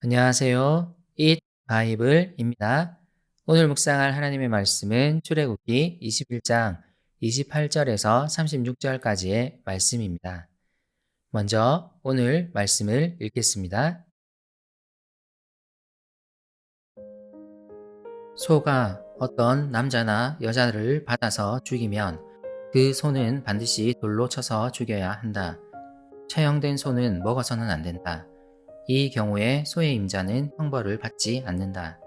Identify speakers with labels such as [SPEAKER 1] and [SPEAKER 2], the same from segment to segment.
[SPEAKER 1] 안녕하세요. Eat 바이블입니다. 오늘 묵상할 하나님의 말씀은 출애굽기 21장 28절에서 36절까지의 말씀입니다. 먼저 오늘 말씀을 읽겠습니다. 소가 어떤 남자나 여자를 받아서 죽이면 그 소는 반드시 돌로 쳐서 죽여야 한다. 처형된 소는 먹어서는 안 된다. 이 경우에 소의 임자는 형벌을 받지 않는다.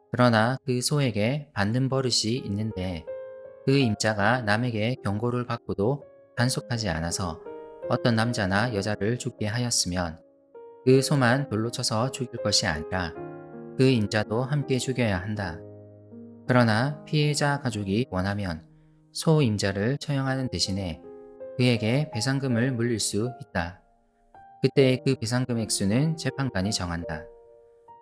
[SPEAKER 1] 그러나 그 소에게 받는 버릇이 있는데 그 임자가 남에게 경고를 받고도 단속하지 않아서 어떤 남자나 여자를 죽게 하였으면 그 소만 돌로 쳐서 죽일 것이 아니라 그 임자도 함께 죽여야 한다. 그러나 피해자 가족이 원하면 소 임자를 처형하는 대신에 그에게 배상금을 물릴 수 있다. 그때 그 배상금 액수는 재판관이 정한다.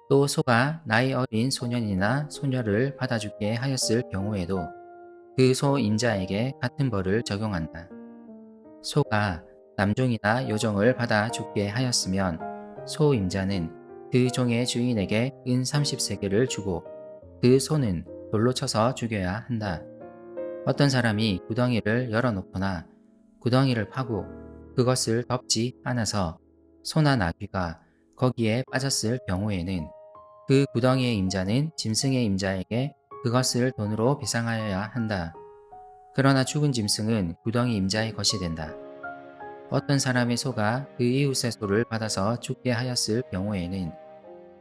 [SPEAKER 1] 또 소가 나이 어린 소년이나 소녀를 받아 죽게 하였을 경우에도 그 소 임자에게 같은 벌을 적용한다. 소가 남종이나 여종을 받아 죽게 하였으면 소 임자는 그 종의 주인에게 은 30세겔을 주고 그 소는 돌로 쳐서 죽여야 한다. 어떤 사람이 구덩이를 열어놓거나 구덩이를 파고 그것을 덮지 않아서 소나 나귀가 거기에 빠졌을 경우에는 그 구덩이의 임자는 짐승의 임자에게 그것을 돈으로 배상하여야 한다. 그러나 죽은 짐승은 구덩이 임자의 것이 된다. 어떤 사람의 소가 그 이웃의 소를 받아서 죽게 하였을 경우에는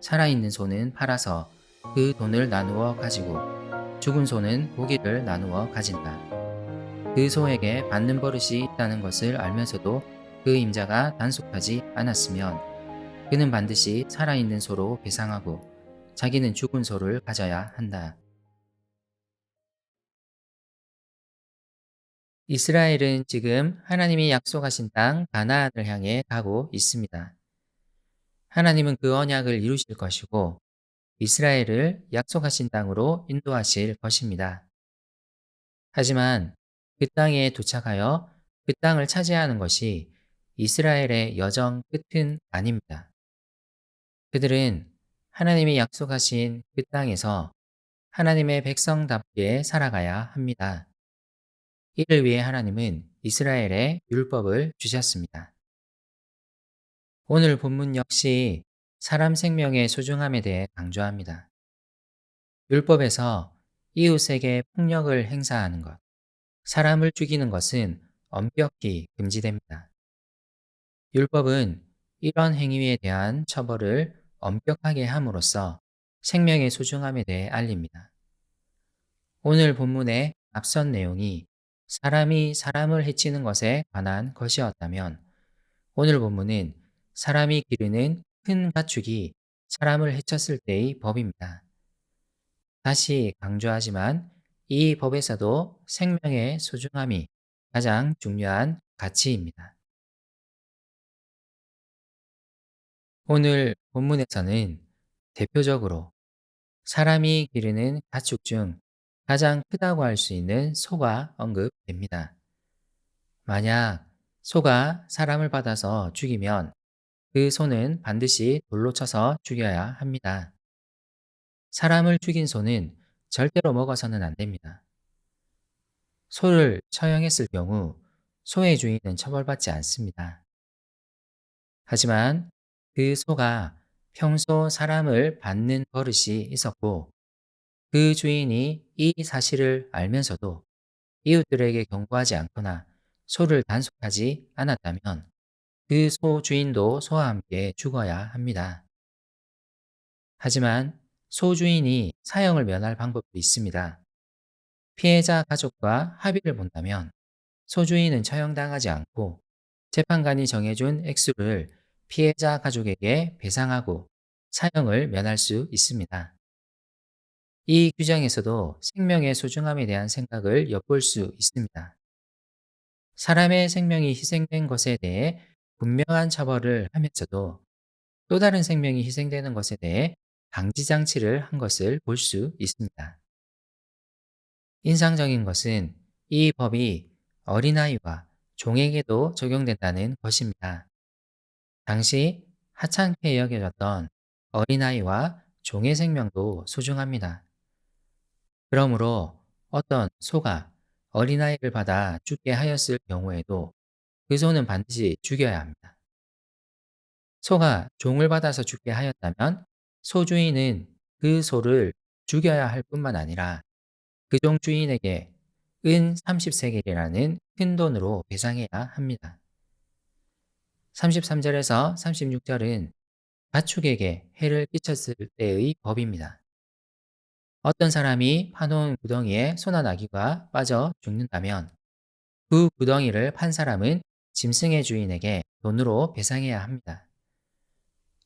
[SPEAKER 1] 살아있는 소는 팔아서 그 돈을 나누어 가지고 죽은 소는 고기를 나누어 가진다. 그 소에게 받는 버릇이 있다는 것을 알면서도 그 임자가 단속하지 않았으면 그는 반드시 살아있는 소로 배상하고 자기는 죽은 소를 가져야 한다. 이스라엘은 지금 하나님이 약속하신 땅 가나안을 향해 가고 있습니다. 하나님은 그 언약을 이루실 것이고 이스라엘을 약속하신 땅으로 인도하실 것입니다. 하지만 그 땅에 도착하여 그 땅을 차지하는 것이 이스라엘의 여정 끝은 아닙니다. 그들은 하나님이 약속하신 그 땅에서 하나님의 백성답게 살아가야 합니다. 이를 위해 하나님은 이스라엘에 율법을 주셨습니다. 오늘 본문 역시 사람 생명의 소중함에 대해 강조합니다. 율법에서 이웃에게 폭력을 행사하는 것, 사람을 죽이는 것은 엄격히 금지됩니다. 율법은 이런 행위에 대한 처벌을 엄격하게 함으로써 생명의 소중함에 대해 알립니다. 오늘 본문의 앞선 내용이 사람이 사람을 해치는 것에 관한 것이었다면 오늘 본문은 사람이 기르는 큰 가축이 사람을 해쳤을 때의 법입니다. 다시 강조하지만 이 법에서도 생명의 소중함이 가장 중요한 가치입니다. 오늘 본문에서는 대표적으로 사람이 기르는 가축 중 가장 크다고 할 수 있는 소가 언급됩니다. 만약 소가 사람을 받아서 죽이면 그 소는 반드시 돌로 쳐서 죽여야 합니다. 사람을 죽인 소는 절대로 먹어서는 안 됩니다. 소를 처형했을 경우 소의 주인은 처벌받지 않습니다. 하지만 그 소가 평소 사람을 받는 버릇이 있었고 그 주인이 이 사실을 알면서도 이웃들에게 경고하지 않거나 소를 단속하지 않았다면 그 소 주인도 소와 함께 죽어야 합니다. 하지만 소 주인이 사형을 면할 방법도 있습니다. 피해자 가족과 합의를 본다면 소 주인은 처형당하지 않고 재판관이 정해준 액수를 피해자 가족에게 배상하고 사형을 면할 수 있습니다. 이 규정에서도 생명의 소중함에 대한 생각을 엿볼 수 있습니다. 사람의 생명이 희생된 것에 대해 분명한 처벌을 하면서도 또 다른 생명이 희생되는 것에 대해 방지장치를 한 것을 볼 수 있습니다. 인상적인 것은 이 법이 어린아이와 종에게도 적용된다는 것입니다. 당시 하찮게 여겨졌던 어린아이와 종의 생명도 소중합니다. 그러므로 어떤 소가 어린아이를 받아 죽게 하였을 경우에도 그 소는 반드시 죽여야 합니다. 소가 종을 받아서 죽게 하였다면 소주인은 그 소를 죽여야 할 뿐만 아니라 그 종 주인에게 은 30세겔이라는 큰 돈으로 배상해야 합니다. 33절에서 36절은 가축에게 해를 끼쳤을 때의 법입니다. 어떤 사람이 파놓은 구덩이에 소나 나귀가 빠져 죽는다면 그 구덩이를 판 사람은 짐승의 주인에게 돈으로 배상해야 합니다.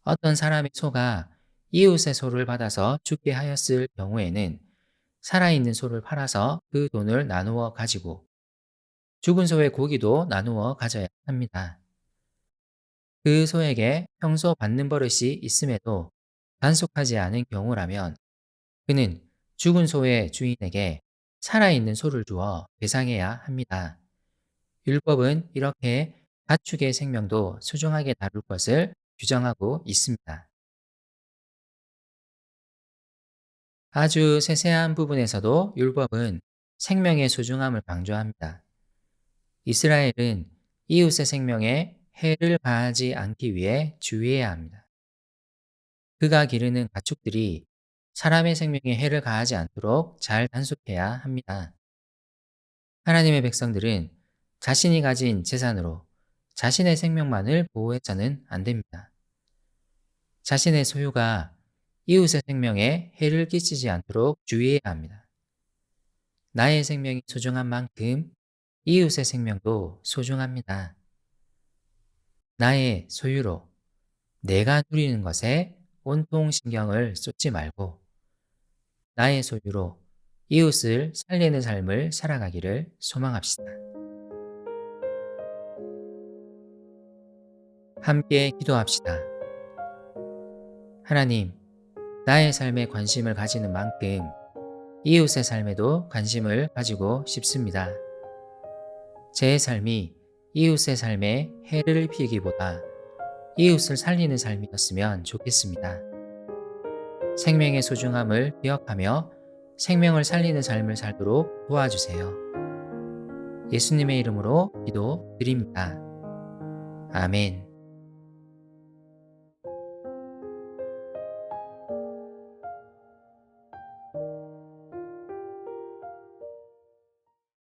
[SPEAKER 1] 어떤 사람의 소가 이웃의 소를 받아서 죽게 하였을 경우에는 살아있는 소를 팔아서 그 돈을 나누어 가지고 죽은 소의 고기도 나누어 가져야 합니다. 그 소에게 평소 받는 버릇이 있음에도 단속하지 않은 경우라면 그는 죽은 소의 주인에게 살아있는 소를 주어 배상해야 합니다. 율법은 이렇게 가축의 생명도 소중하게 다룰 것을 규정하고 있습니다. 아주 세세한 부분에서도 율법은 생명의 소중함을 강조합니다. 이스라엘은 이웃의 생명에 해를 가하지 않기 위해 주의해야 합니다. 그가 기르는 가축들이 사람의 생명에 해를 가하지 않도록 잘 단속해야 합니다. 하나님의 백성들은 자신이 가진 재산으로 자신의 생명만을 보호해서는 안 됩니다. 자신의 소유가 이웃의 생명에 해를 끼치지 않도록 주의해야 합니다. 나의 생명이 소중한 만큼 이웃의 생명도 소중합니다. 나의 소유로 내가 누리는 것에 온통 신경을 쏟지 말고 나의 소유로 이웃을 살리는 삶을 살아가기를 소망합시다. 함께 기도합시다. 하나님, 나의 삶에 관심을 가지는 만큼 이웃의 삶에도 관심을 가지고 싶습니다. 제 삶이 이웃의 삶에 해를 입히기보다 이웃을 살리는 삶이었으면 좋겠습니다. 생명의 소중함을 기억하며 생명을 살리는 삶을 살도록 도와주세요. 예수님의 이름으로 기도드립니다. 아멘.